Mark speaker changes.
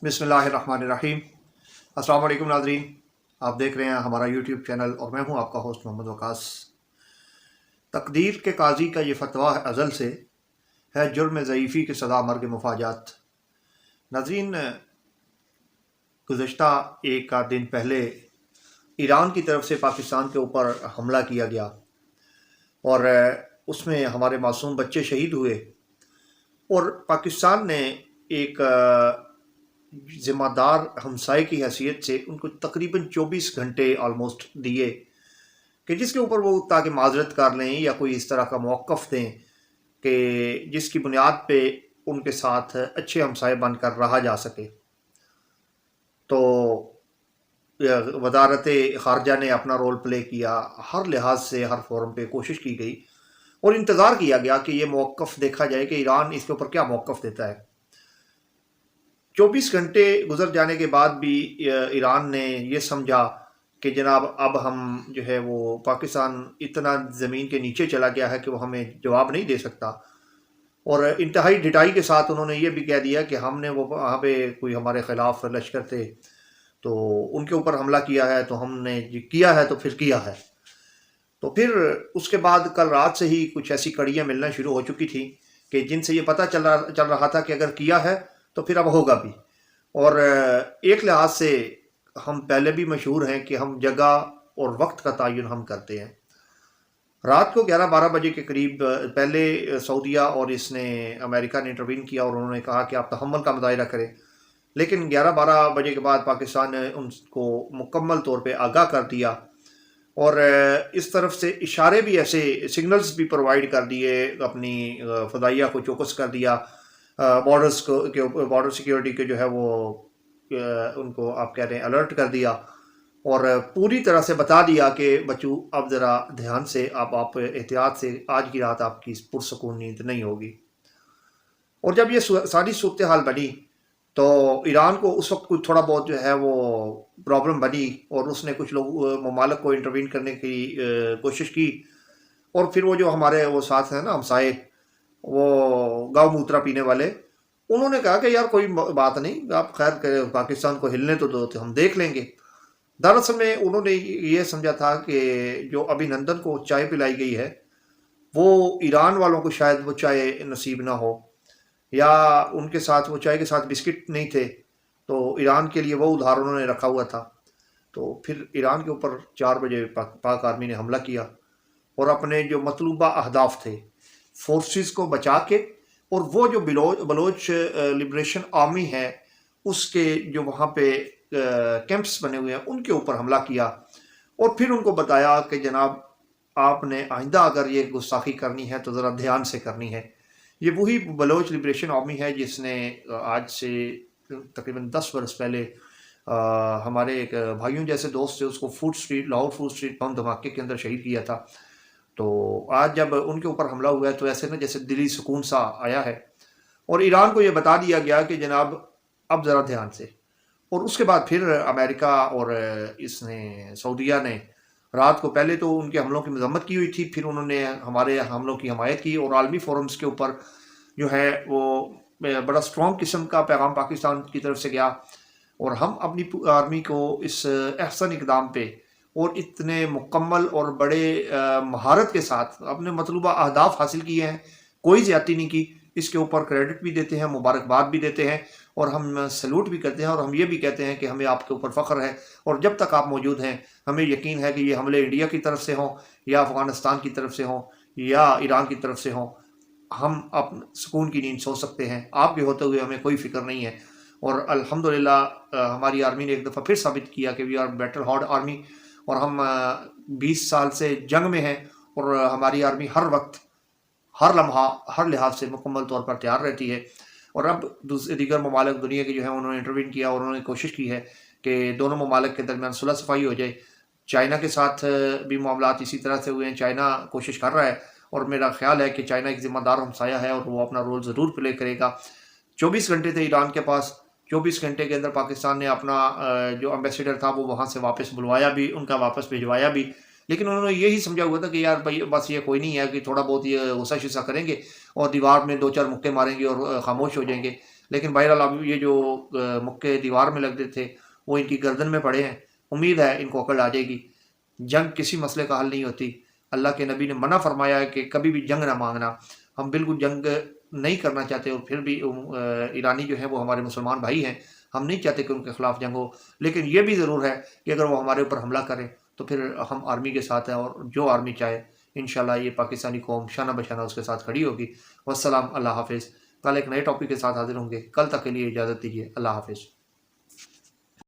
Speaker 1: बिस्मिल्लाहिर्रहमानिर्रहीम। अस्सलाम वालेकुम नाज़रीन, आप देख रहे हैं हमारा यूट्यूब चैनल और मैं हूं आपका होस्ट मोहम्मद वकास। तकदीर के काजी का ये फतवा अज़ल से है, जुर्म ज़ईफ़ी की सदा मर्ग मुफाजात। नाज़रीन, गुज़श्ता एक आध दिन पहले ईरान की तरफ से पाकिस्तान के ऊपर हमला किया गया और उसमें हमारे मासूम बच्चे शहीद हुए और पाकिस्तान ने एक ज़िम्मेदार हमसाए की हैसियत से उनको तकरीबन 24 घंटे ऑलमोस्ट दिए कि जिसके ऊपर वो ताकि माजरत कर लें या कोई इस तरह का मौक़िफ़ दें कि जिसकी बुनियाद पे उनके साथ अच्छे हमसाए बनकर रहा जा सके। तो वज़ारत ख़ारजा ने अपना रोल प्ले किया, हर लिहाज से हर फोरम पे कोशिश की गई और इंतज़ार किया गया कि ये मौक़िफ़ देखा जाए कि ईरान इसके ऊपर क्या मौक़िफ़ देता है। 24 घंटे गुजर जाने के बाद भी ईरान ने ये समझा कि जनाब अब हम जो है वो पाकिस्तान इतना ज़मीन के नीचे चला गया है कि वो हमें जवाब नहीं दे सकता और इंतहाई ढिठाई के साथ उन्होंने ये भी कह दिया कि हमने वो वहाँ पे कोई हमारे ख़िलाफ़ लश्कर थे तो उनके ऊपर हमला किया है, तो हमने किया है तो फिर किया है। तो फिर उसके बाद कल रात से ही कुछ ऐसी कड़ियाँ मिलना शुरू हो चुकी थी कि जिनसे ये पता चल रहा था कि अगर किया है तो फिर अब होगा भी। और एक लिहाज से हम पहले भी मशहूर हैं कि हम जगह और वक्त का तयन हम करते हैं। रात को 11-12 बजे के करीब पहले सऊदीया और इसने अमेरिका ने इंटरवीन किया और उन्होंने कहा कि आप तहम्मुल का मुज़ाहिरा करें, लेकिन 11-12 बजे के बाद पाकिस्तान ने उनको मुकम्मल तौर पे आगाह कर दिया और इस तरफ से इशारे भी, ऐसे सिग्नल्स भी प्रोवाइड कर दिए, अपनी फ़दाइया को चौकस कर दिया, बॉर्डर्स को के ऊपर बॉर्डर सिक्योरिटी के जो है वो उनको आप कह रहे हैं अलर्ट कर दिया और पूरी तरह से बता दिया कि बच्चों अब ज़रा ध्यान से आप एहतियात से, आज की रात आपकी पुरसकून नींद नहीं होगी। और जब ये सारी सूरत हाल बनी तो ईरान को उस वक्त कुछ थोड़ा बहुत जो है वो प्रॉब्लम बनी और उसने कुछ लोग ममालिक को इंटरवीन करने की कोशिश की और फिर वो जो हमारे वो साथ हैं ना हमसाए, वो गौ मूत्रा पीने वाले, उन्होंने कहा कि यार कोई बात नहीं, आप खैर पाकिस्तान को हिलने तो हम देख लेंगे। दरअसल में उन्होंने ये समझा था कि जो अभिनंदन को चाय पिलाई गई है वो ईरान वालों को शायद वो चाय नसीब ना हो, या उनके साथ वो चाय के साथ बिस्किट नहीं थे, तो ईरान के लिए वो उधार उन्होंने रखा हुआ था। तो फिर ईरान के ऊपर 4 बजे पाक आर्मी ने हमला किया और अपने जो मतलूबा अहदाफ थे फोर्सेस को बचा के, और वो जो बलोच लिबरेशन आर्मी है उसके जो वहाँ पे कैंप्स बने हुए हैं उनके ऊपर हमला किया और फिर उनको बताया कि जनाब आपने आइंदा अगर ये गुस्ताखी करनी है तो ज़रा ध्यान से करनी है। ये वही बलोच लिबरेशन आर्मी है जिसने आज से तकरीबन 10 बरस पहले हमारे एक भाइयों जैसे दोस्त थे उसको लाहौर फूड स्ट्रीट बम धमाके के अंदर शहीद किया था। तो आज जब उनके ऊपर हमला हुआ है तो ऐसे ना जैसे दिली सुकून सा आया है और ईरान को ये बता दिया गया कि जनाब अब ज़रा ध्यान से। और उसके बाद फिर अमेरिका और इसने सऊदीया ने रात को पहले तो उनके हमलों की मजम्मत की हुई थी, फिर उन्होंने हमारे हमलों की हमायत की और आलमी फोरम्स के ऊपर जो है वो बड़ा स्ट्रॉन्ग किस्म का पैगाम पाकिस्तान की तरफ से गया और हम अपनी आर्मी को इस अहसन इकदाम पे और इतने मुकम्मल और बड़े महारत के साथ अपने मतलूबा अहदाफ हासिल किए हैं, कोई ज़्यादती नहीं की, इसके ऊपर क्रेडिट भी देते हैं, मुबारकबाद भी देते हैं और हम सैल्यूट भी करते हैं और हम ये भी कहते हैं कि हमें आपके ऊपर फ़ख्र है और जब तक आप मौजूद हैं हमें यकीन है कि ये हमले इंडिया की तरफ से हों या अफ़गानिस्तान की तरफ से हों या ईरान की तरफ से हों, हम अपने सुकून की नींद सो सकते हैं, आपके होते हुए हमें कोई फ़िक्र नहीं है। और अल्हम्दुलिल्लाह हमारी आर्मी ने एक दफ़ा फिर साबित किया कि we are battle hard army और हम 20 साल से जंग में हैं और हमारी आर्मी हर वक्त, हर लम्हा, हर लिहाज से मुकम्मल तौर पर तैयार रहती है। और अब दीगर ममालिक दुनिया के जो है उन्होंने इंटरवीन किया और उन्होंने कोशिश की है कि दोनों ममालिक के दरमियान सुलह सफाई हो जाए। चाइना के साथ भी मामलात इसी तरह से हुए हैं, चाइना कोशिश कर रहा है और मेरा ख्याल है कि चाइना एक ज़िम्मेदार हमसाया है और वो अपना रोल ज़रूर प्ले करेगा। 24 घंटे थे ईरान के पास, 24 घंटे के अंदर पाकिस्तान ने अपना जो एम्बेसडर था वो वहाँ से वापस बुलवाया भी, उनका वापस भिजवाया भी, लेकिन उन्होंने यही समझा हुआ था कि यार भाई बस ये कोई नहीं है कि थोड़ा बहुत ये गुस्सा शुस्सा करेंगे और दीवार में 2-4 मुक्के मारेंगे और खामोश हो जाएंगे। لیکن بہرحال اب یہ جو مکے دیوار میں لگتے تھے وہ ان کی گردن میں پڑے ہیں، امید ہے ان کو عقل آ جائے گی۔ جنگ کسی مسئلے کا حل نہیں ہوتی، اللہ کے نبی نے منع فرمایا ہے کہ کبھی بھی جنگ نہ مانگنا۔ ہم بالکل جنگ نہیں کرنا چاہتے، اور پھر بھی ایرانی جو ہیں وہ ہمارے مسلمان بھائی ہیں، ہم نہیں چاہتے کہ ان کے خلاف جنگ ہو، لیکن یہ بھی ضرور ہے کہ اگر وہ ہمارے اوپر حملہ کریں تو پھر ہم آرمی کے ساتھ ہیں، اور جو آرمی چاہے انشاءاللہ یہ پاکستانی قوم شانہ بشانہ اس کے ساتھ کھڑی ہوگی۔ والسلام، اللہ حافظ۔ کل ایک نئے ٹاپک کے ساتھ حاضر ہوں گے، کل تک کے لیے اجازت دیجیے، اللہ حافظ۔